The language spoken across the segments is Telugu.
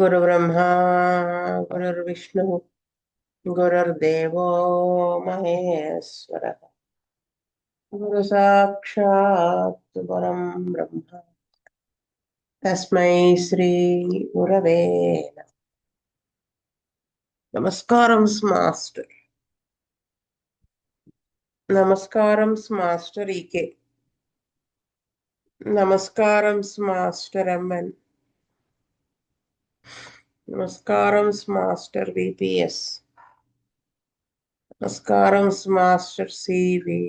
गुरु ब्रह्मा गुरुर्विष्णु गुरुर्देवो महेश्वरः गुरु साक्षात् परं ब्रह्म तस्मै श्री गुरवे नमः। నమస్కారం మాస్టర్. నమస్కారం మాస్టర్ ఈకే. నమస్కారం మాస్టర్ ఎంఎన్. నమస్కారం మాస్టర్ విపిఎస్. నమస్కారం మాస్టర్ సివి.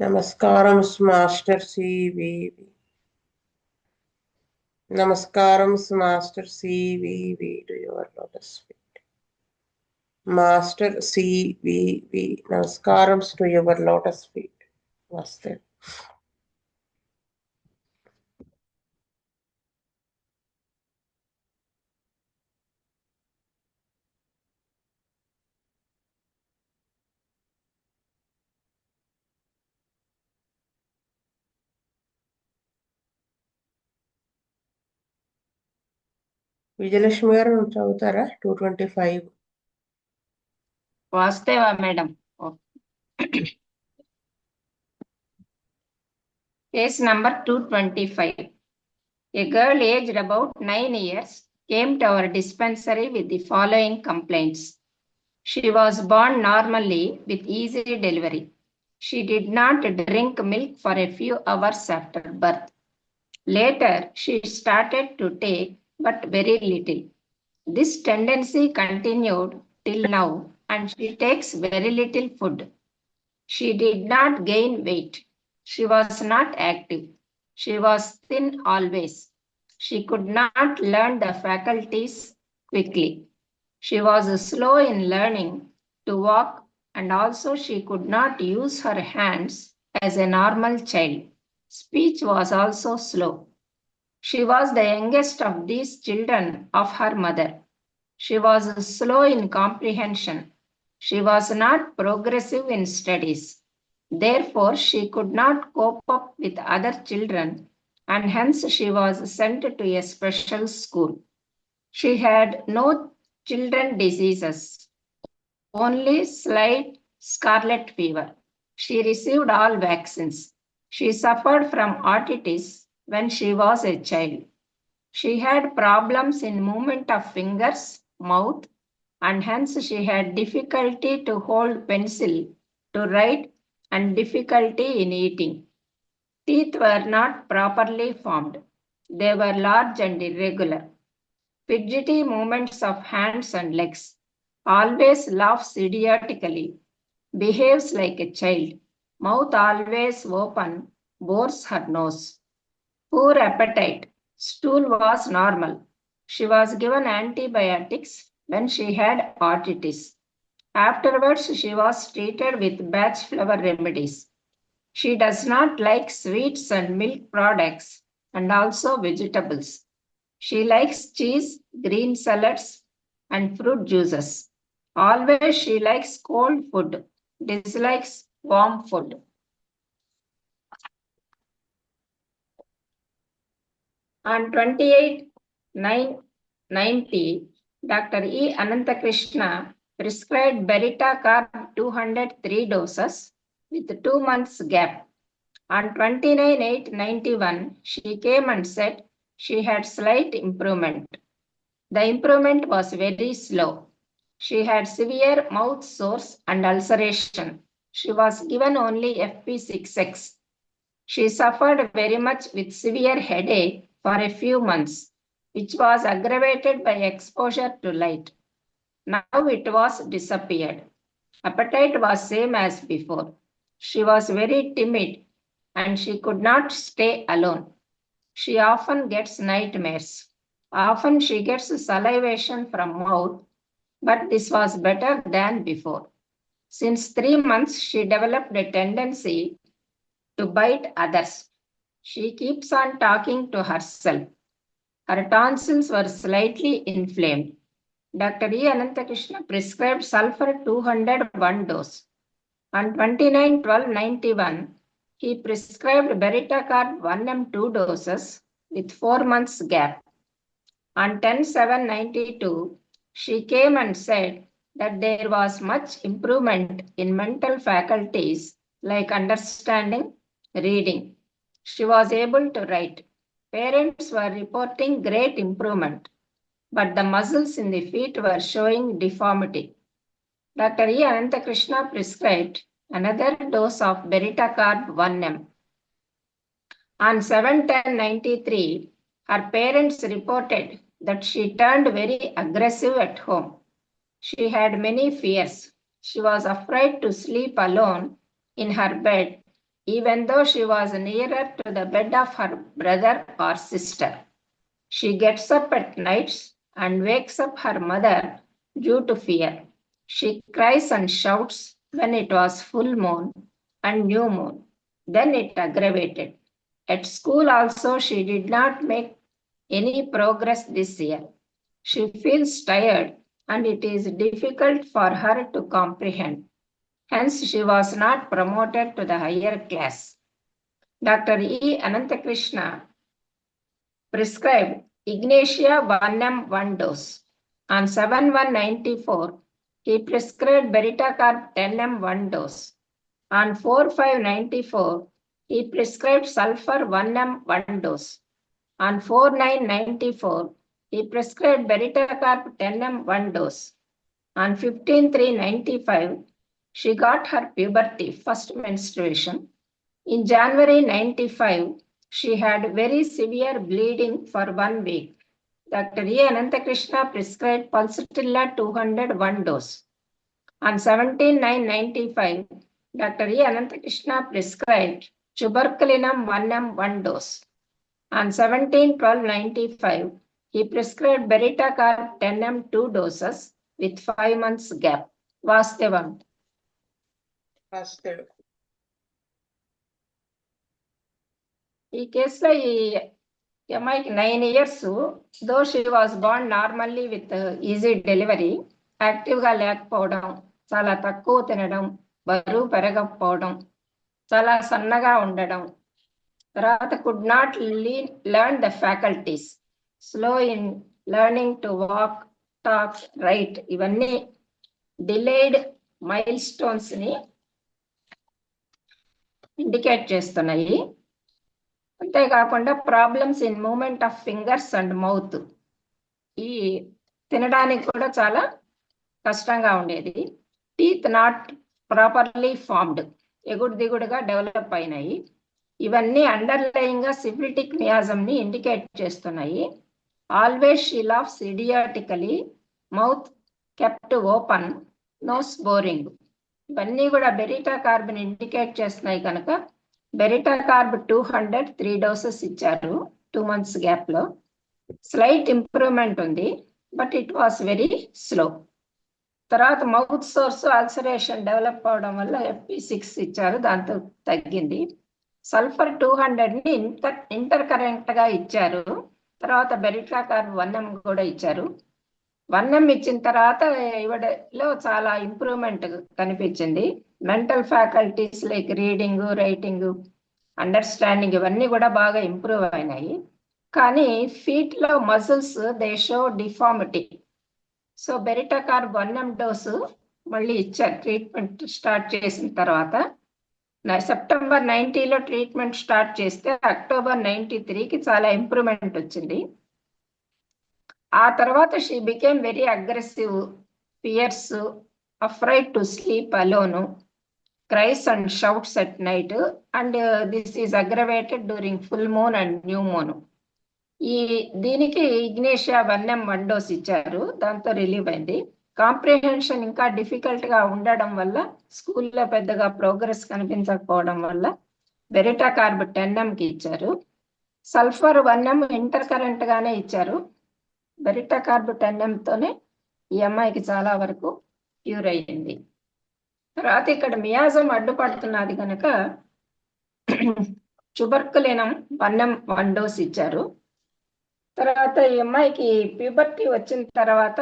నమస్కారం మాస్టర్ సివివి. నమస్కారం master CVV to your lotus feet. Master CVV నమస్కారం టు యువర్ లోటస్ ఫీట్. నమస్తే. విజయలక్ష్మి గారు చదువుతారా? 225. వాస్తవ madam. Case number 225. A girl aged about 9 years came to our dispensary with the following complaints. She was born normally with easy delivery. She did not drink milk for a few hours after birth. Later, she started to take, but very little. This tendency continued till now, and she takes very little food. She did not gain weight. She was not active. She was thin always. She could not learn the faculties quickly. She was slow in learning to walk, and also she could not use her hands as a normal child. Speech was also slow. She was the youngest of these children of her mother. She was slow in comprehension. She was not progressive in studies. Therefore, she could not cope up with other children, and hence she was sent to a special school. She had no children diseases, only slight scarlet fever. She received all vaccines. She suffered from otitis when she was a child. She had problems in movement of fingers, mouth, and hence she had difficulty to hold pencil to write and difficulty in eating. Teeth were not properly formed. They were large and irregular. Fidgety movements of hands and legs. Always laughs idiotically. Behaves like a child. Mouth always open. Bores her nose. Poor appetite. Stool was normal. She was given antibiotics when she had otitis. Afterwards, she was treated with batch flower remedies. She does not like sweets and milk products and also vegetables. She likes cheese, green salads, and fruit juices. Always she likes cold food, dislikes warm food. On 28/9/90, Dr. E. Anantakrishna prescribed Berita-Carb 203 doses with 2 months gap. On 29/8/91, she came and said she had slight improvement. The improvement was very slow. She had severe mouth sores and ulceration. She was given only FP6X. She suffered very much with severe headache for a few months, which was aggravated by exposure to light. Now it was disappeared. Appetite was same as before. She was very timid and she could not stay alone. She often gets nightmares. Often she gets salivation from mouth, but this was better than before. Since 3 months, she developed a tendency to bite others. She keeps on talking to herself. Her tonsils were slightly inflamed. Dr. E. Ananthakrishna prescribed sulfur 201 dose. On 29/12/91, he prescribed Beritacarb 1m 2 doses with 4 months gap. On 10/7/92, she came and said that there was much improvement in mental faculties like understanding, reading. She was able to write. Parents were reporting great improvement, but the muscles in the feet were showing deformity. Dr. E. Ananthakrishna prescribed another dose of Beritacarb 1m. On 7/10/93, her parents reported that she turned very aggressive at home. She had many fears. She was afraid to sleep alone in her bed, even though she was nearer to the bed of her brother or sister. She gets up at nights and wakes up her mother due to fear. She cries and shouts when it was full moon and new moon. Then it aggravated. At school also, she did not make any progress this year. She feels tired and it is difficult for her to comprehend. Hence, she was not promoted to the higher class. Dr. E. Ananthakrishna prescribed Ignatia 1m 1 dose. On 7/1/94, he prescribed Beritacarb 10m 1 dose. On 4/5/94, he prescribed sulfur 1m 1 dose. On 4/9/94, he prescribed Beritacarb 10m 1 dose. On 15/3/95, she got her puberty, first menstruation. In January 95, she had very severe bleeding for 1 week. Dr. E. Ananthakrishna prescribed Pulsatilla 201 dose. On 17/9/95, Dr. E. Ananthakrishna prescribed Tuberculinum 1m 1 dose. On 17/12/95, he prescribed Beritacarb 10m 2 doses with 5 months gap. Vastavam. రాస్తాడు. ఈ కేసులో ఈ అమ్మాయికి 9 years, though she was born normally with easy delivery, యాక్టివ్గా లేకపోవడం, చాలా తక్కువ తినడం, బరువు పెరగకపోవడం, చాలా సన్నగా ఉండడం, తర్వాత could not learn the faculties, slow in learning to walk, talk, write, ఇవన్నీ డిలేడ్ మైల్ స్టోన్స్ ని ఇండికేట్ చేస్తున్నాయి. అంతేకాకుండా problems in movement of fingers and mouth, ఈ తినడానికి కూడా చాలా కష్టంగా ఉండేది. టీత్ నాట్ ప్రాపర్లీ ఫార్మ్డ్, ఎగుడు దిగుడుగా డెవలప్ అయినాయి. ఇవన్నీ అండర్లయింగ్ గా సిఫిలిటిక్ మియాజం ని ఇండికేట్ చేస్తున్నాయి. Always she laughs idiotically, mouth kept open, nose boring, ఇవన్నీ కూడా బెరిటాకార్బ్ ని ఇండికేట్ చేస్తున్నాయి. కనుక బెరిటాకార్బ్ 200 3 డోసెస్ ఇచ్చారు 2 months గ్యాప్ లో. స్లైట్ ఇంప్రూవ్మెంట్ ఉంది, but it was very slow. తర్వాత మౌత్ సోర్స్ అల్సరేషన్ డెవలప్ అవడం వల్ల FP6 ఇచ్చారు, దాంతో తగ్గింది. సల్ఫర్ 200 ని ఇంటర్ కరెంట్ గా ఇచ్చారు. తర్వాత బెరిటాకార్బ్ 1m కూడా ఇచ్చారు. 1m ఇచ్చిన తర్వాత ఇవిడలో చాలా ఇంప్రూవ్మెంట్ కనిపించింది. Mental faculties like reading, writing, understanding ఇవన్నీ కూడా బాగా ఇంప్రూవ్ అయినాయి. కానీ ఫీట్ లో muscles they show deformity. So baryta carb 1m dose మళ్ళీ ఇచ్చారు ట్రీట్మెంట్ స్టార్ట్ చేసిన తర్వాత. సెప్టెంబర్ 90లో ట్రీట్మెంట్ స్టార్ట్ చేస్తే అక్టోబర్ 93కి చాలా ఇంప్రూవ్మెంట్ వచ్చింది. ఆ తర్వాత she became very aggressive, fears, afraid to sleep alone, cries and shouts at night, and this is aggravated during full moon and new moon. దీనికి ఇగ్నేషియా 1m 1 డోస్ ఇచ్చారు, దాంతో రిలీవ్ అయింది. కాంప్రిహెన్షన్ ఇంకా డిఫికల్ట్ గా ఉండడం వల్ల, స్కూల్లో పెద్దగా ప్రోగ్రెస్ కనిపించకపోవడం వల్ల బెరిటాకార్బ్ 10m కి ఇచ్చారు. సల్ఫర్ 1m ఇంటర్ కరెంట్ గానే ఇచ్చారు. బెరిటాకార్బ్ 10m తోనే ఈ అమ్మాయికి చాలా వరకు క్యూర్ అయ్యింది. తర్వాత ఇక్కడ మియాజం అడ్డుపడుతున్నది కనుక ట్యూబర్కులినం 1 డోస్ ఇచ్చారు. తర్వాత ఈ అమ్మాయికి ప్యూబర్టీ వచ్చిన తర్వాత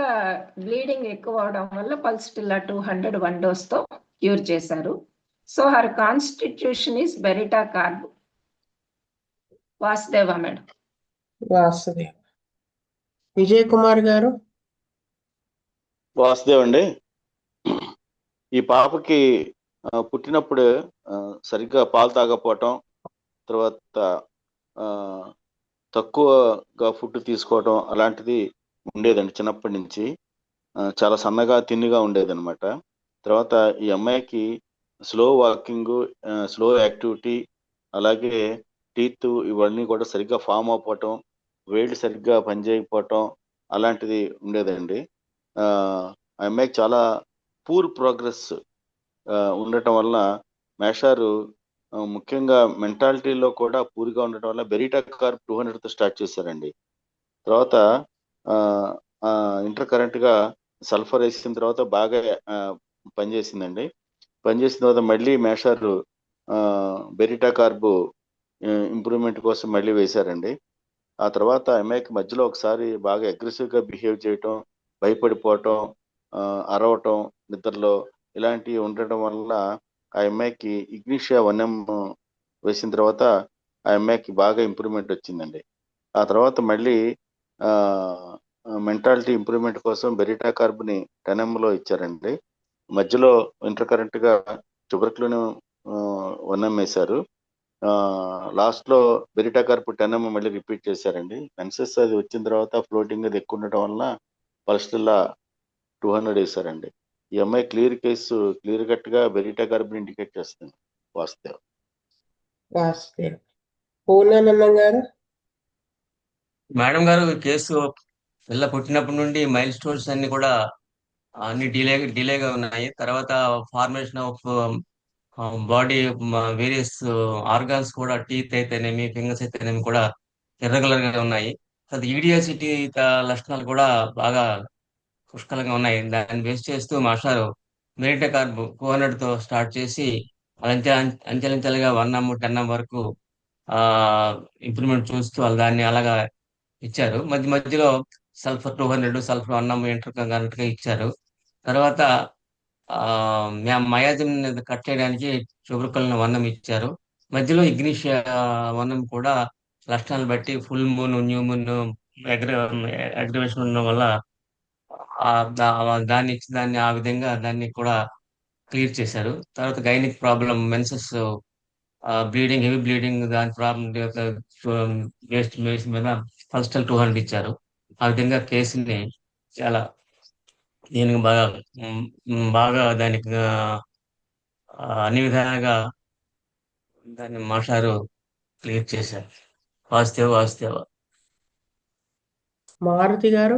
బ్లీడింగ్ ఎక్కువ అవడం వల్ల పల్స్టిల్లా 200 డోస్ తో క్యూర్ చేశారు. So her constitution is baryta carb. Vasudeva madam. Vasudev. Vijay Kumar garu. Vasudev అండి. ఈ పాపకి పుట్టినప్పుడు సరిగ్గా పాలు తాగకపోవటం, తర్వాత తక్కువగా ఫుడ్ తీసుకోవటం అలాంటిది ఉండేదండి. చిన్నప్పటి నుంచి చాలా సన్నగా తిన్నుగా ఉండేది అనమాట. తర్వాత ఈ అమ్మాయికి స్లో వాకింగ్, స్లో యాక్టివిటీ, అలాగే టీత్ ఇవన్నీ కూడా సరిగ్గా ఫామ్ అవ్వటం, వేళ్ళు సరిగ్గా పనిచేయకపోవటం అలాంటిది ఉండేదండి. ఆ అమ్మాయికి చాలా పూర్ ప్రోగ్రెస్ ఉండటం వల్ల మేషారు ముఖ్యంగా మెంటాలిటీలో కూడా పూర్గా ఉండటం వల్ల బెరిటా కార్బ్ 200తో స్టార్ట్ చేశారండి. తర్వాత ఇంటర్ కరెంట్గా సల్ఫర్ వేసిన తర్వాత బాగా పనిచేసిందండి. పనిచేసిన తర్వాత మళ్ళీ మేషారు బెరిటా కార్బ్ ఇంప్రూవ్మెంట్ కోసం మళ్ళీ వేశారండి. ఆ తర్వాత అమ్మాయికి మధ్యలో ఒకసారి బాగా అగ్రెసివ్గా బిహేవ్ చేయటం, భయపడిపోవటం, అరవటం నిద్రలో ఇలాంటివి ఉండటం వల్ల ఆ అమ్మాయికి ఇగ్నిషియా 1M వేసిన తర్వాత ఆ అమ్మాయికి బాగా ఇంప్రూవ్మెంట్ వచ్చిందండి. ఆ తర్వాత మళ్ళీ మెంటాలిటీ ఇంప్రూవ్మెంట్ కోసం బెరిటా కార్బ్ని 10Mలో ఇచ్చారండి. మధ్యలో ఇంటర్ కరెంట్గా ట్యూబర్కులినం 1M వేశారు. లాస్ట్లో బెరిటా కార్బ్ 10M మళ్ళీ రిపీట్ చేశారండి. మెన్సెస్ అది వచ్చిన తర్వాత ఫ్లోటింగ్ అది ఎక్కువ ఉండటం వల్ల పల్స్టిల్లా 200 వేశారండి. ఈ అమ్మాయి క్లియర్ కట్ గా బెరిటా కార్బ్ ఇండికేట్ చేస్తుంది. వాసుదేవ్. పూర్ణానందం గారు. మేడం గారు, కేసు పిల్ల పుట్టినప్పటి నుండి మైల్ స్టోన్స్ అన్ని కూడా అన్ని డిలేగా ఉన్నాయి. తర్వాత formation of body various organs కూడా, టీత్ అయితేనేమి, ఫింగర్స్ అయితేనేమి కూడా ఇర్రెగ్యులర్ గా ఉన్నాయి. ఈడియాసిటీ లక్షణాలు కూడా బాగా పుష్కలంగా ఉన్నాయి. దాన్ని బేస్ చేస్తూ మాస్టారు బెరిటా కార్బ్ 200తో స్టార్ట్ చేసి అంచెలంచెలుగా 1M 10M వరకు ఇంప్రూవ్మెంట్ చూస్తూ దాన్ని అలాగా ఇచ్చారు. మధ్యలో sulphur 200, sulphur 1M inter current గా ఇచ్చారు. తర్వాత మయాజిన్ కట్ చేయడానికి ట్యూబర్కులినం 1M ఇచ్చారు. మధ్యలో ఇగ్నిషియా 1M కూడా లక్షణాలు బట్టి full moon, new moon, aggravation ఉండడం వల్ల దాన్ని ఆ విధంగా దాన్ని కూడా క్లియర్ చేశారు. తర్వాత gynaec problem, menses bleeding, heavy bleeding, దాని ప్రాబ్లం మీద ఫస్ట్ 200 ఇచ్చారు. ఆ విధంగా కేసుని చాలా దీనికి బాగా దానికి అన్ని విధాలుగా దాన్ని మాస్టారు క్లియర్ చేశారు. వాస్తవ మారుతి గారు.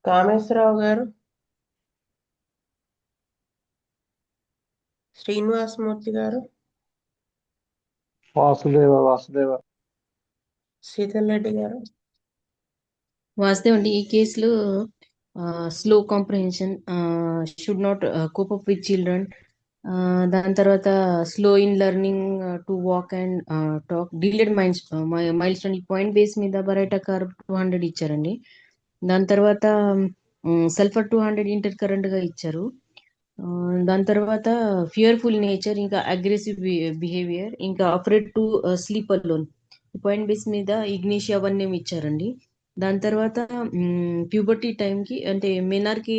కామేశ్వరరావు గారు. శ్రీనివాసమూర్తి గారు. వాసుదేవ. శీతల్ రెడ్డి గారు. వాస్తవం అండి, ఈ కేసులో slow comprehension, should not cope up with children, దాని తర్వాత slow in learning to walk and talk, delayed mile stone. ఈ పాయింట్ బేస్ మీద బెరిటా కార్బ్ 200 ఇచ్చారండి. దాని తర్వాత సల్ఫర్ 200 ఇంటర్ కరెంట్ గా ఇచ్చారు. దాని తర్వాత ఫియర్ఫుల్ నేచర్, ఇంకా అగ్రెసివ్ బిహేవియర్, ఇంకా afraid to sleep alone, point base మీద ఇగ్నిషియా 1M ఇచ్చారండి. దాని తర్వాత ప్యూబర్టీ టైంకి, అంటే మెనార్కి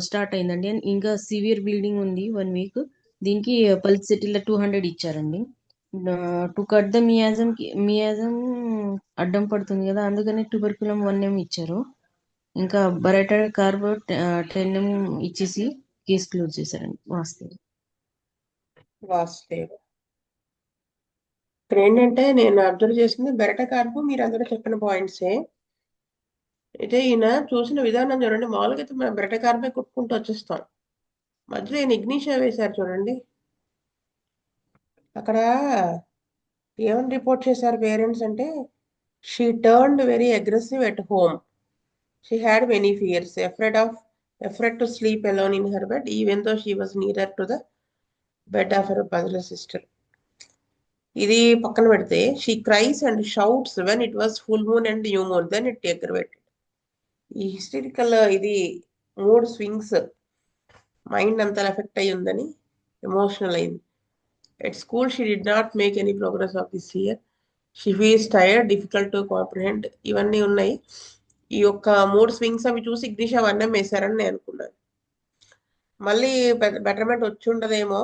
స్టార్ట్ అయిందండి. ఇంకా సివియర్ బ్లీడింగ్ ఉంది 1 వీక్. దీనికి పల్సెటిల్లా 200 ఇచ్చారండి. టు కట్ ద మియాజం అడ్డం పడుతుంది కదా, అందుకని ట్యూబర్కులినం 1M ఇచ్చారు. ఇంకా బెరిటా కార్బ్ 10M ఇచ్చేసి కేసు క్లోజ్ చేశారండి. వాసుదేవ్. ఇక్కడ ఏంటంటే నేను అబ్జర్వ్ చేసింది బెరిటా కార్బ్ మీరు అందరూ చెప్పిన పాయింట్సే. అయితే ఈయన చూసిన విధానం చూడండి. మామూలుగా అయితే మనం బెరిటా కార్బే కుట్టుకుంటూ వచ్చేస్తాం. మధ్యలో ఈయన ఇగ్నిషియా వేశారు చూడండి. అక్కడ ఏమని రిపోర్ట్ చేశారు పేరెంట్స్ అంటే, she turned very aggressive at home, she had many fears, afraid of afraid to sleep alone in her bed, even though she was nearer to the bed of her brother sister. ఇది పక్కన పెడితే she cries and shouts when it was full moon and new moon then it aggravated. ఈ హిస్టరికల్ ఇది మూడ్ స్వింగ్స్ మైండ్ అంతా ఎఫెక్ట్ అయ్యి ఉందని ఎమోషనల్ అయింది. At school, she did not make any progress of this year. She feels tired, difficult to comprehend. ఇవన్నీ ఉన్నాయి. ఈ యొక్క మూడు స్వింగ్స్ అవి చూసి ఇగ్నిష్ అవన్నీ వేశారని నేను అనుకున్నాను. మళ్ళీ బెటర్మెంట్ వచ్చి ఉండదేమో,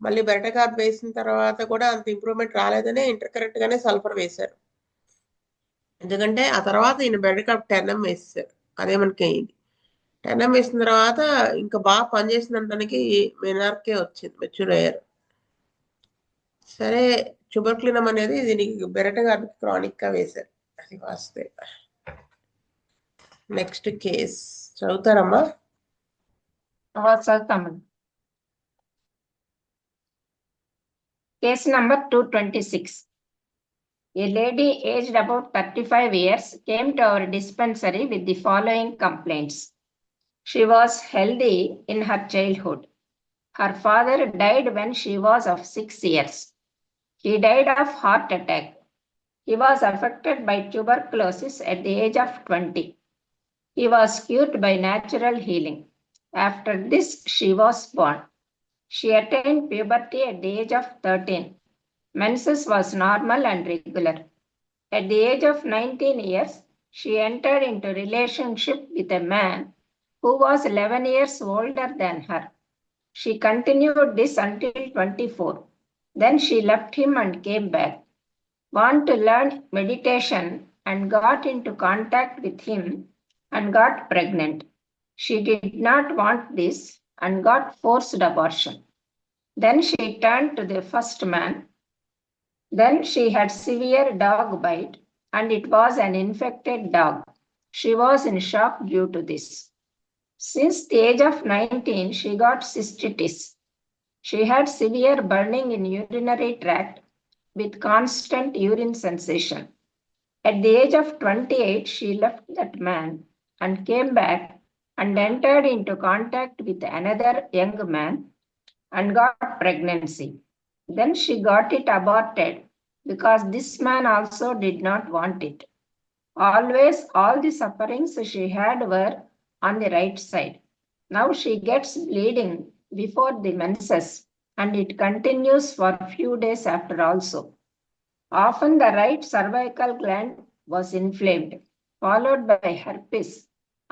మళ్ళీ బెరట కార్బ్ వేసిన తర్వాత కూడా అంత ఇంప్రూవ్మెంట్ రాలేదనే ఇంటర్ కరెక్ట్ గానే సల్ఫర్ వేశారు. ఎందుకంటే ఆ తర్వాత ఈయన బెరట కార్బ్ 10M వేసేసారు. అదే మనకి అయింది. 10M వేసిన తర్వాత ఇంకా బాగా పనిచేసినంతనికి మెనార్కే వచ్చింది, మెచ్యూర్ అయ్యారు. సరే, ట్యూబర్క్లినం అనేది దీనికి బెరట గారికి క్రానిక్ గా వేశారు. అది వాస్తే. నెక్స్ట్ కేస్ చదువుతారమ్మా? చదువుతామండి. Case number 226. A lady aged about 35 years came to our dispensary with the following complaints. She was healthy in her childhood. Her father died when she was of 6 years. He died of heart attack. He was affected by tuberculosis at the age of 20. He was cured by natural healing. After this, she was born. She attained puberty at the age of 13. Menses was normal and regular. At the age of 19 years, she entered into relationship with a man who was 11 years older than her. She continued this until 24. Then she left him and came back. Want to learn meditation and got into contact with him and got pregnant. She did not want this and got forced abortion. Then she turned to the first man. Then she had severe dog bite and it was an infected dog. She was in shock due to this. Since the age of 19, she got cystitis. She had severe burning in urinary tract with constant urine sensation. At the age of 28, she left that man and came back and entered into contact with another young man and got pregnancy. Then she got it aborted because this man also did not want it. Always all the sufferings she had were on the right side. Now she gets bleeding before the menses and it continues for a few days after also. Often the right cervical gland was inflamed, followed by herpes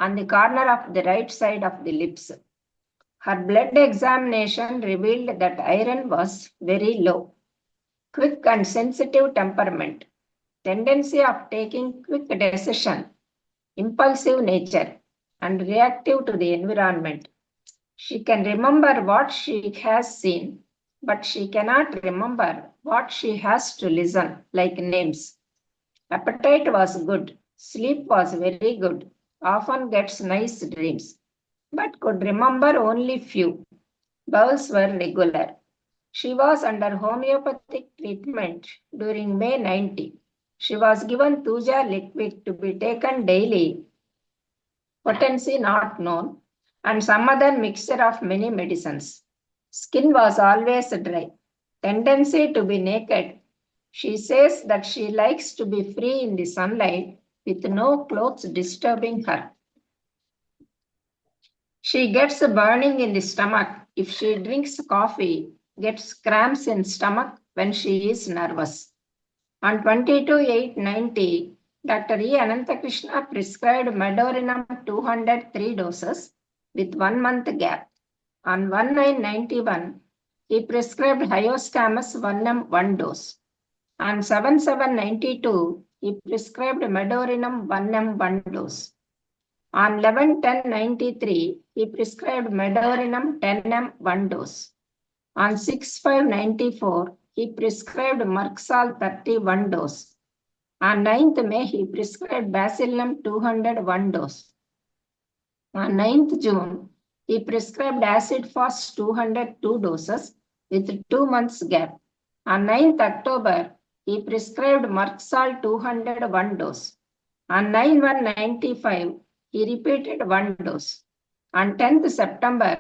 on the corner of the right side of the lips. Her blood examination revealed that iron was very low. Quick and sensitive temperament, tendency of taking quick decision, impulsive nature, and reactive to the environment. She can remember what she has seen, but she cannot remember what she has to listen, like names. Appetite was good, sleep was very good, often gets nice dreams, but could remember only few. Bowels were regular. She was under homeopathic treatment during May 90. She was given Tuja liquid to be taken daily, potency not known, and some other mixture of many medicines. Skin was always dry, tendency to be naked. She says that she likes to be free in the sunlight with no clothes disturbing her. She gets burning in the stomach if she drinks coffee, gets cramps in stomach when she is nervous. On 22/8/90, Dr. E. Ananthakrishna prescribed Medorinum 203 doses with 1 month gap. On 1/9/91, he prescribed Hyoscamus 1M 1 dose. On 7/7/92, he prescribed Medorinum 1M 1 dose. On 11/10/93, he prescribed Medorinum 10M 1 dose. On 6/5/94, he prescribed Merxal 31 dose. On 9th May, he prescribed Bacillum 201 dose. On 9th June, he prescribed Acid Fast 202 doses with 2 months gap. On 9th October, he prescribed Merxal 201 dose. On 9/1/95, he repeated 1 dose. On 10th September,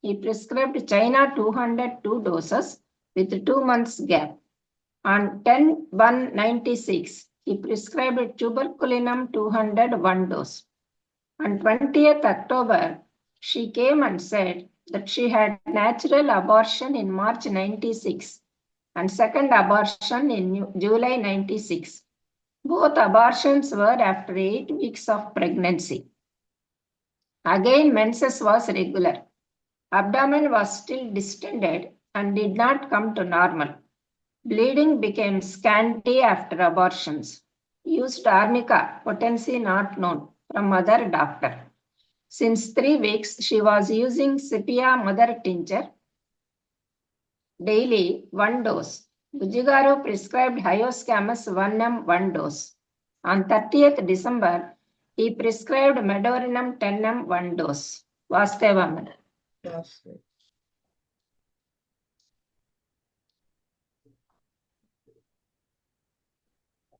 he prescribed China 202 doses with 2 months gap. On 10/1/96, he prescribed tuberculinum 201 dose. On 20th October, she came and said that she had natural abortion in March 96 and second abortion in July 96. Both abortions were after 8 weeks of pregnancy. Again, menses was regular. Abdomen was still distended and did not come to normal. Bleeding became scanty after abortions. Used arnica, potency not known, from mother doctor. Since 3 weeks, she was using Sepia mother tincture daily 1 dose. Bujigaru prescribed Hyoscamus 1 mg 1 dose. On 30th December, he prescribed Medorinum 10 mg 1 dose. Vasteva madam.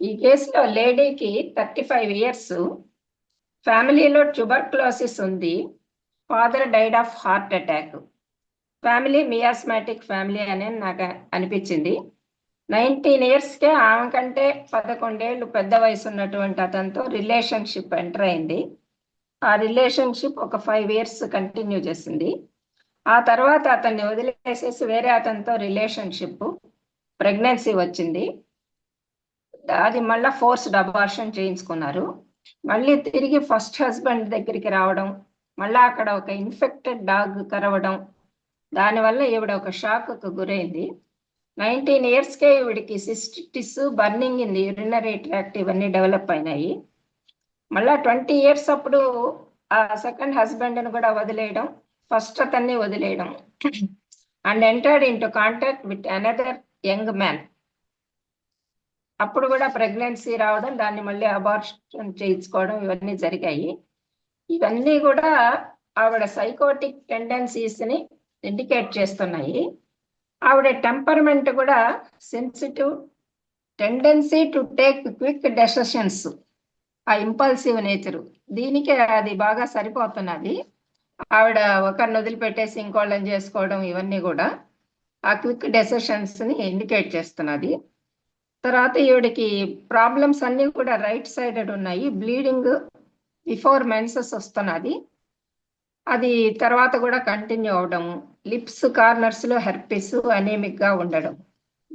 ఈ కేసులో లేడీకి 35 years, ఫ్యామిలీలో ట్యూబర్క్లోసిస్ ఉంది, father died of heart attack. Family miasmatic family అని నాకు అనిపించింది. 19 yearsకే ఆమె కంటే 11 ఏళ్ళు పెద్ద వయసు ఉన్నటువంటి అతనితో రిలేషన్షిప్ ఎంటర్ అయింది. ఆ రిలేషన్షిప్ ఒక 5 years కంటిన్యూ చేసింది. ఆ తర్వాత అతన్ని వదిలేసేసి వేరే అతనితో రిలేషన్షిప్, ప్రెగ్నెన్సీ వచ్చింది. అది మళ్ళీ ఫోర్స్డ్ అబార్షన్ చేయించుకున్నారు. మళ్ళీ తిరిగి ఫస్ట్ హస్బెండ్ దగ్గరికి రావడం, మళ్ళీ అక్కడ ఒక ఇన్ఫెక్టెడ్ డాగ్ కరవడం, దానివల్ల ఈవిడ ఒక షాక్కు గురైంది. 19 yearsకే ఈవిడికి cystitis, burning in the urinary tract ఇవన్నీ డెవలప్ అయినాయి. మళ్ళా 20 years అప్పుడు ఆ సెకండ్ హస్బెండ్ని కూడా వదిలేయడం, ఫస్ట్ అతన్ని వదిలేయడం, and entered into contact with another young man. అప్పుడు కూడా ప్రెగ్నెన్సీ రావడం, దాన్ని మళ్ళీ అబార్షన్ చేయించుకోవడం, ఇవన్నీ జరిగాయి. ఇవన్నీ కూడా ఆవిడ సైకోటిక్ టెండెన్సీస్ని ఇండికేట్ చేస్తున్నాయి. ఆవిడ టెంపర్మెంట్ కూడా sensitive, tendency to take quick decisions, ఆ ఇంపల్సివ్ నేచరు, దీనికి అది బాగా సరిపోతున్నది. ఆవిడ ఒకరిని వదిలిపెట్టేసి ఇంకోళ్ళని చేసుకోవడం, ఇవన్నీ కూడా ఆ క్విక్ డెసిషన్స్ని ఇండికేట్ చేస్తున్నది. తర్వాత ఈవిడికి ప్రాబ్లమ్స్ అన్నీ కూడా రైట్ సైడెడ్ ఉన్నాయి. బ్లీడింగ్ బిఫోర్ మెన్సెస్ వస్తున్నది, అది తర్వాత కూడా కంటిన్యూ అవడం, లిప్స్ కార్నర్స్లో హెర్పిస్, అనేమిక్గా ఉండడం.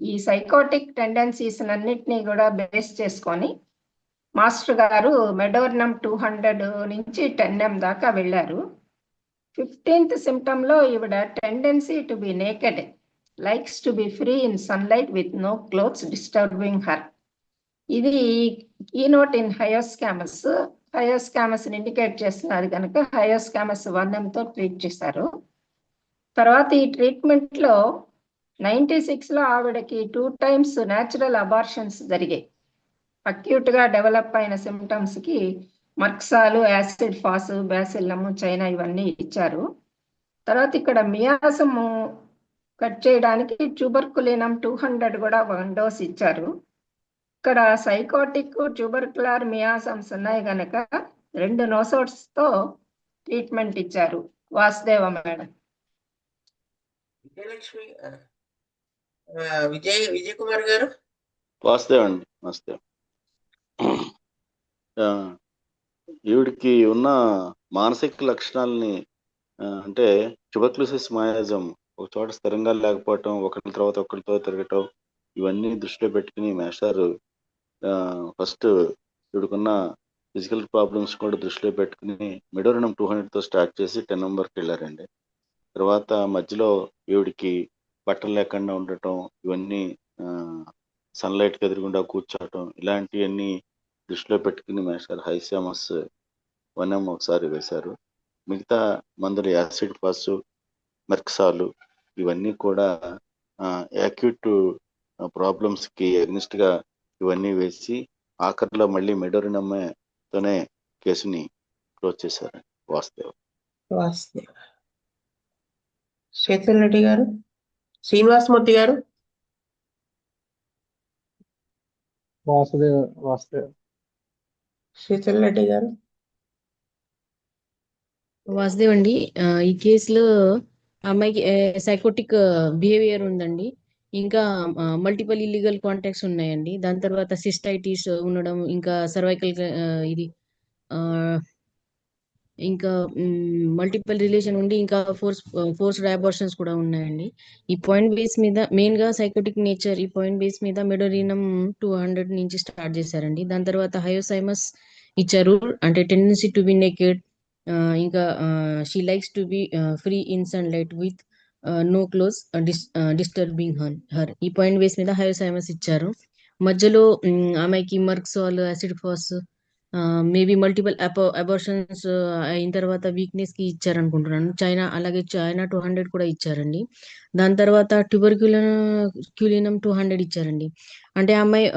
ఈ సైకోటిక్ టెండెన్సీస్ అన్నిటినీ కూడా బేస్ చేసుకొని మాస్టర్ గారు మెడోర్నమ్ 200 నుంచి 10 mg దాకా వెళ్ళారు. 15th symptomలో ఈవిడ tendency to be naked, likes to be free in sunlight with no clothes disturbing her. ఇది keynote in Hyoscamus. Hyoscamus indicate చేస్తున్నారు కనుక Hyoscamus 1 mgతో ట్రీట్ చేశారు. తర్వాత ఈ ట్రీట్మెంట్లో 96లో ఆవిడకి 2 times న్యాచురల్ అబార్షన్స్ జరిగాయి. అక్యూట్గా డెవలప్ అయిన సిమ్టమ్స్కి మర్క్సాలు, యాసిడ్ ఫాస్, బ్యాసిల్లము, చైనా ఇవన్నీ ఇచ్చారు. తర్వాత ఇక్కడ మియాసము కట్ చేయడానికి ట్యూబర్కులినం 200 కూడా 1 dose ఇచ్చారు. ఇక్కడ సైకోటిక్, ట్యూబర్కులర్ మియాసమ్స్ ఉన్నాయి కనుక 2 నోసోట్స్తో ట్రీట్మెంట్ ఇచ్చారు. వాసుదేవ మేడం. విజయలక్ష్మి, విజయ్ కుమార్ గారు. వాసుదేవ్ అండి, వాసుదేవ్. ఈవిడికి ఉన్న మానసిక లక్షణాలని, అంటే ట్యూబర్క్యులోసిస్ మయాజం, ఒక చోట స్థిరంగా లేకపోవటం, ఒకరి తర్వాత ఒకరితో తిరగటం, ఇవన్నీ దృష్టిలో పెట్టుకుని మేస్టారు ఫస్ట్ ఈవిడకున్న ఫిజికల్ ప్రాబ్లమ్స్ కూడా దృష్టిలో పెట్టుకుని మెడోరినం 200తో స్టార్ట్ చేసి 10 numberకి వెళ్ళారండి. తర్వాత మధ్యలో ఈవిడికి బట్టలు లేకుండా ఉండటం, ఇవన్నీ సన్లైట్కి ఎదురుగుండా కూర్చోవటం, ఇలాంటివన్నీ దృష్టిలో పెట్టుకుని మేస్టార్ హైసామస్ 1 mg ఒకసారి వేశారు. మిగతా మందులు యాసిడ్ ఫాస్, మెర్క్సాలు, ఇవన్నీ కూడా యాక్యూట్ ప్రాబ్లమ్స్కి అగ్నిస్ట్గా ఇవన్నీ వేసి ఆఖరిలో మళ్ళీ మెడోరినమ్మతోనే కేసుని క్లోజ్ చేశారు. వాసుదేవ్. శేతల్ రెడ్డి గారు. శ్రీనివాసమూర్తి గారు. వాసుదేవ్. శేతల్ రెడ్డి గారు. వాసుదేవ్ అండి, ఈ కేసులో అమ్మాయికి సైకోటిక్ బిహేవియర్ ఉందండి. ఇంకా మల్టిపల్ ఇల్లీగల్ కాంటాక్ట్స్ ఉన్నాయండి. దాని తర్వాత సిస్టైటిస్ ఉండడం, ఇంకా సర్వైకల్ ఇది ఆ, ఇంకా మల్టిపల్ రిలేషన్ ఉండి ఇంకా ఫోర్స్డ్ అబార్షన్స్ కూడా ఉన్నాయండి. ఈ పాయింట్ బేస్ మీద మెయిన్ గా సైకోటిక్ నేచర్, ఈ పాయింట్ బేస్ మీద మెడోరినం 200 నుంచి స్టార్ట్ చేశారండి. దాని తర్వాత హయోసైమస్ ఇచ్చారు, అంటే టెండెన్సీ టు బి నేకెడ్, ఇంకా she likes to be free in sun light with no clothes disturbing her. ఈ పాయింట్ బేస్ మీద హయోసైమస్ ఇచ్చారు. మధ్యలో ఆమెకి merc sol, acid phos, maybe multiple abortions అయిన తర్వాత వీక్నెస్ కి ఇచ్చారు అనుకుంటున్నాను. అలాగే చైనా 200 కూడా ఇచ్చారండి. దాని తర్వాత క్యూలినం 200 ఇచ్చారండి. అంటే ఆ అమ్మాయి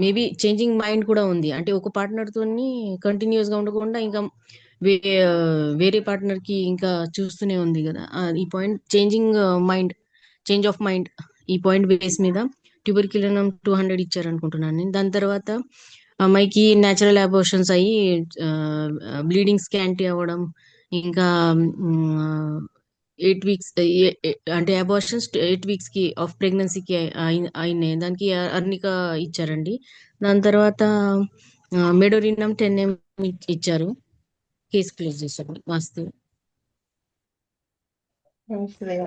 మేబీ చేంజింగ్ మైండ్ కూడా ఉంది. అంటే ఒక పార్ట్నర్ తోని కంటిన్యూస్ గా ఉండకుండా ఇంకా వే వేరే పార్ట్నర్ కి ఇంకా చూస్తూనే ఉంది కదా. ఈ పాయింట్ చేంజ్ ఆఫ్ మైండ్, ఈ పాయింట్ బేస్ మీద ట్యూబర్క్యులినం 200 ఇచ్చారు అనుకుంటున్నాను నేను. దాని తర్వాత అమ్మాయికి న్యాచురల్ అబార్షన్స్ అయ్యి బ్లీడింగ్ స్కాంటీ అవ్వడం, ఇంకా 8 వీక్స్, అంటే అబార్షన్స్ 8 వీక్స్ కి ఆఫ్ ప్రెగ్నెన్సీకి అయినాయి. దానికి అర్నిక ఇచ్చారండి. దాని తర్వాత మెడోరినం 10 ఇచ్చారు. కేసు క్లోజ్ చేశారు. వాస్తు వాసుదేవ.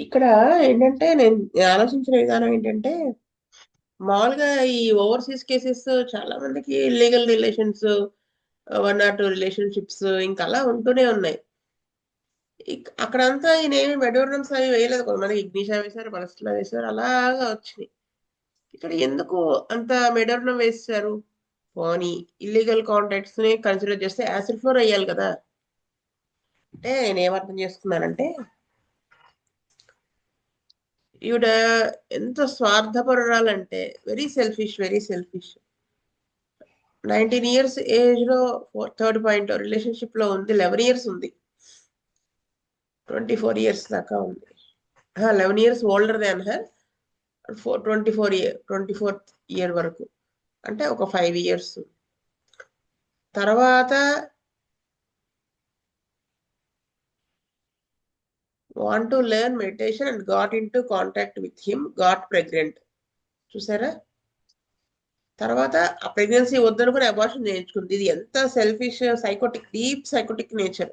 ఇక్కడ ఏంటంటే నేను ఆలోచించిన విధానం ఏంటంటే, మామూలుగా ఈ ఓవర్సీస్ కేసెస్ చాలా మందికి లీగల్ రిలేషన్స్, 1 or 2 రిలేషన్షిప్స్ ఇంకా అలా ఉంటూనే ఉన్నాయి. అక్కడంతా ఈయన ఏమి మెడోరినమ్స్ అవి వేయలేదు. కొంతమంది ఇగ్నిషా వేశారు, పలస్లా వేశారు, అలాగా వచ్చినాయి. ఇక్కడ ఎందుకు అంత మెడోరినం వేశారు? పోనీ ఇల్లీగల్ కాంటాక్ట్స్ ని కన్సిడర్ చేస్తే యాసిడ్ ఫ్లోర్ అయ్యాలి కదా. అంటే నేను ఏమర్థం చేసుకున్నానంటే, ఈవిడ ఎంత స్వార్థపరురాలంటే very selfish, very selfish. 19 years age లో థర్డ్ పాయింట్ రిలేషన్షిప్ లో ఉంది. 11 years ఉంది, 24 years దాకా ఉంది. 11 years older than her, 24th year వరకు, అంటే ఒక 5 years. తర్వాత want to learn meditation and got into contact with him, got pregnant. చూసారా? తర్వాత ఆ ప్రెగ్నెన్సీ వద్దనుకుని అబార్షన్ చేయించుకుంది. ఇది ఎంత selfish, psychotic, deep psychotic nature.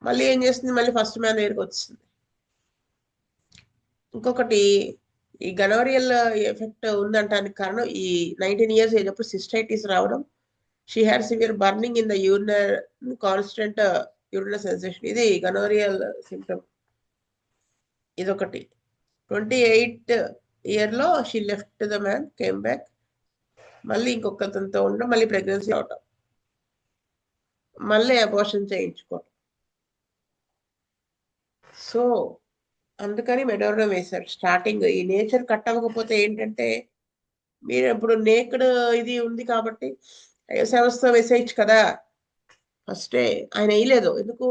మళ్ళీ ఏం చేస్తుంది? మళ్ళీ ఫస్ట్ మ్యాన్ దగ్గరికి వచ్చింది. ఇంకొకటి, ఈ గనోరియల్ ఎఫెక్ట్ ఉందంటానికి కారణం ఈ 19 years ఏజ్ అప్పుడు సిస్టైటిస్ రావడం. She had severe burning in the urinary, constant urinary sensation. ఇది గనోరియల్ సిమ్టమ్. ఇదొకటి. 28th year లో she left the man, came back, మళ్ళీ ఇంకొకరితో ఉండడం, మళ్ళీ ప్రెగ్నెన్సీ అవటం, మళ్ళీ అబార్షన్ చేయించుకోవడం. సో అందుకని మెడోరినం వేశారు స్టార్టింగ్. ఈ నేచర్ కట్ అవ్వకపోతే ఏంటంటే, మీరు ఇప్పుడు నేక్డ్ ఇది ఉంది కాబట్టి హయోసామస్తో వేసేయచ్చు కదా. ఫస్టే ఆయన వేయలేదు. ఎందుకు?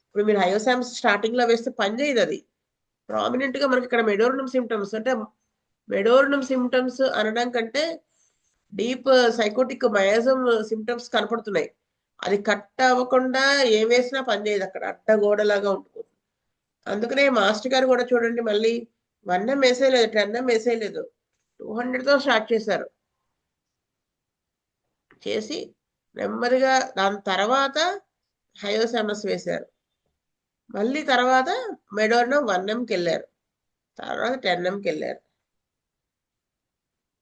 ఇప్పుడు మీరు హయోసామస్ స్టార్టింగ్ లో వేస్తే పని చేయదు. అది ప్రామినెంట్ గా మనకి ఇక్కడ మెడోరినం సిమ్టమ్స్, అంటే మెడోరినం సిమ్టమ్స్ అనడం కంటే డీప్ సైకోటిక్ మయాజం సిమ్టమ్స్ కనపడుతున్నాయి. అది కట్ అవ్వకుండా ఏం వేసినా పని చేయదు, అక్కడ అడ్డగోడలాగా ఉంటుంది. అందుకనే మాస్టర్ గారు కూడా చూడండి, మళ్ళీ 1M వేసేయలేదు, 10M వేసేయలేదు, 200తో స్టార్ట్ చేశారు. చేసి నెమ్మదిగా దాని తర్వాత హయోసామస్ వేశారు. మళ్ళీ తర్వాత మెడోరినం 1Mకి వెళ్ళారు, తర్వాత 10Mకి వెళ్ళారు.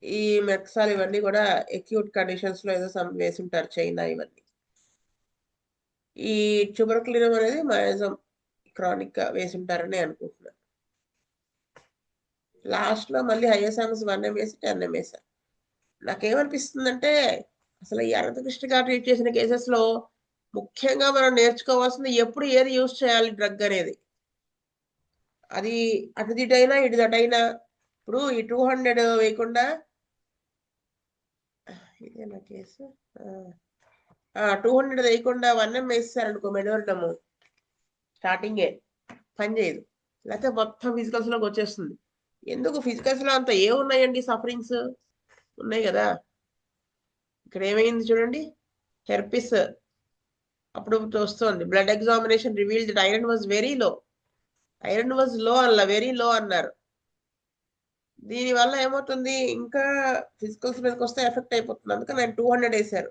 ఈ మెక్సాల్ ఇవన్నీ కూడా అక్యూట్ కండిషన్స్ లో ఏదో వేసి ఉంటారు, చైనా ఇవన్నీ. ఈ ట్యూబర్క్యులినం అనేది మయాజం క్రానిక్ గా వేసి ఉంటారని అనుకుంటున్నాను. లాస్ట్ లో మళ్ళీ హయోసామస్ 1M వేసి 10M వేశారు. నాకేమనిపిస్తుందంటే, అసలు ఈ అనంతకృష్ణ గారు ట్రీట్ చేసిన కేసెస్ లో ముఖ్యంగా మనం నేర్చుకోవాల్సింది ఎప్పుడు ఏది యూజ్ చేయాలి డ్రగ్ అనేది. అది అటుదిటైనా ఇటుదటైనా. ఇప్పుడు ఈ 200 వేయకుండా, ఇదేనా కేసు, 200 వేయకుండా 1M వేసేసారనుకో మెడోరినము, స్టార్టింగే పని చేయదు, లేకపోతే మొత్తం ఫిజికల్స్ లోకి వచ్చేస్తుంది. ఎందుకు? ఫిజికల్స్ లో అంత ఏమున్నాయండి? సఫరింగ్స్ ఉన్నాయి కదా. ఇక్కడ ఏమైంది చూడండి, హెర్పిస్ అప్పుడు వస్తుంది. Blood examination revealed that iron was very low. Iron was లో అల్ల వెరీ లో అన్నారు. దీనివల్ల ఏమవుతుంది, ఇంకా ఫిజికల్స్ మీదకి వస్తే ఎఫెక్ట్ అయిపోతుంది. అందుకని ఆయన 200 వేశారు.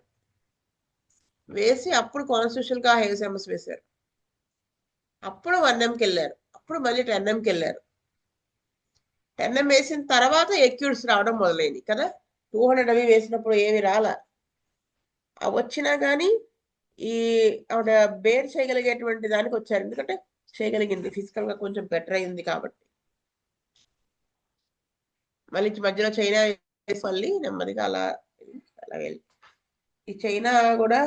వేసి అప్పుడు కాన్స్టిట్యూషన్ గా హైఎస్ఎంఎస్ వేశారు. అప్పుడు 1Mకి వెళ్ళారు. అప్పుడు మళ్ళీ 10Mకి వెళ్ళారు. 10M వేసిన తర్వాత ఎక్యూట్స్ రావడం మొదలైంది కదా. 200 అవి వేసినప్పుడు ఏమి రాలా. అవి వచ్చినా కానీ ఈ ఆవిడ బేర్ చేయగలిగేటువంటి దానికి వచ్చారు. ఎందుకంటే చేయగలిగింది, ఫిజికల్ గా కొంచెం బెటర్ అయింది కాబట్టి. మళ్ళీ మధ్యలో చైనా మళ్ళీ నెమ్మదిగా అలా అలా వెళ్ళి ఈ చైనా కూడా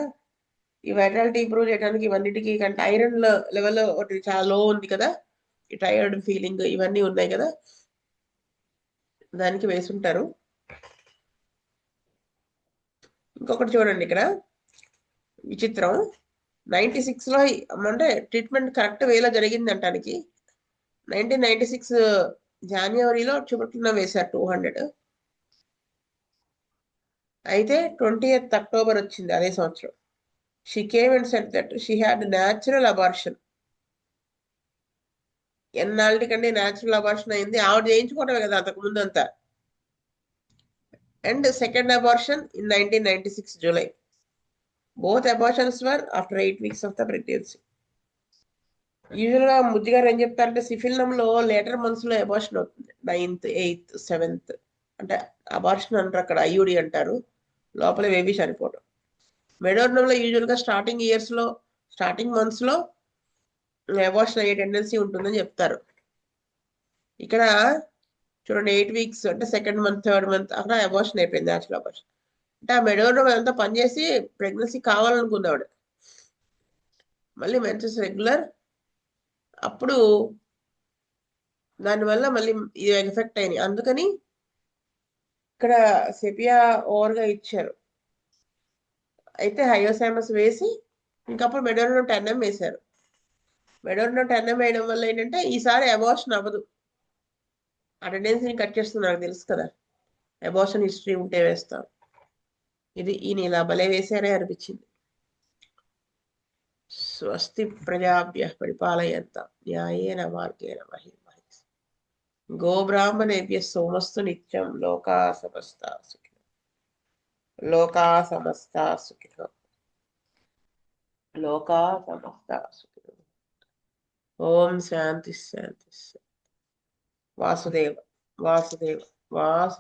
ఈ వైటాలిటీ ఇంప్రూవ్ చేయడానికి ఇవన్నిటికీ కంటే ఐరన్ లెవెల్ ఒకటి చాలా లో ఉంది కదా, ఈ టైర్డ్ ఫీలింగ్ ఇవన్నీ ఉన్నాయి కదా, దానికి వేసుంటారు. ఇంకొకటి చూడండి ఇక్కడ విచిత్రం, 96లో అంటే ట్రీట్మెంట్ కరెక్ట్ వేలో జరిగింది అంటానికి 1996 జనవరిలో చుబుట్లినా వేశారు 200. అయితే 20th అక్టోబర్ వచ్చింది అదే సంవత్సరం. She came and said that she had natural abortion. ఎన్నాళ్ళకంటే న్యాచురల్ అబార్షన్ అయింది, ఆవిడ చేయించుకోవడమే కదా అంతకు ముందు అంతా. And second abortion in 1996 July. Both abortions were after 8 weeks of the pregnancy. Usual గా ముద్దు గారు ఏం చెప్తారంటే సిఫిలినంలో లేటర్ మంత్స్ లో అబార్షన్ అవుతుంది. 9th, 8th, 7th అంటే అబార్షన్ అంటారు, అక్కడ ఐయుడి అంటారు, లోపల బేబీ చనిపోవడం. మెడోర్నంలో యూజువల్ గా స్టార్టింగ్ ఇయర్స్ లో స్టార్టింగ్ మంత్స్ లో అబార్షన్ అయ్యే టెండెన్సీ ఉంటుందని చెప్తారు. ఇక్కడ చూడండి 8 weeks అంటే సెకండ్ మంత్, థర్డ్ మంత్ అక్కడ అబార్షన్ అయిపోయింది, న్యాచురల్ అబార్షన్. అంటే ఆ మెడోర్నం అంతా పనిచేసి ప్రెగ్నెన్సీ కావాలనుకుంది ఆవిడ. మళ్ళీ మెన్సెస్ రెగ్యులర్, అప్పుడు దానివల్ల మళ్ళీ ఇది ఎఫెక్ట్ అయింది. అందుకని ఇక్కడ సెపియా ఓవర్గా ఇచ్చారు. అయితే హయోసామస్ వేసి ఇంకప్పుడు మెడోర్నం 10M వేశారు. మెడోర్నం 10M వేయడం వల్ల ఏంటంటే ఈసారి అబార్షన్ అవ్వదు. ఆ టెండెన్సీని కట్ చేస్తుంది, నాకు తెలుసు కదా, అబార్షన్ హిస్టరీ ఉంటే వేస్తాం. ఇది ఈయన ఇలా భలే వేశారే అనిపించింది. స్వస్తి ప్రజాభ్యః పరిపాలయంతాం న్యాయేన మార్గేణ మహీం మహీస్. గోబ్రాహ్మణేభ్యః సోమస్తు నిత్యం. లోకా సమస్తా సుఖినో లోకా సమస్తా సుఖినో లోకా సమస్తా సుఖినో. ఓం శాంతి శాంతి శాంతి. వాసుదేవ వాసుదేవ వాసు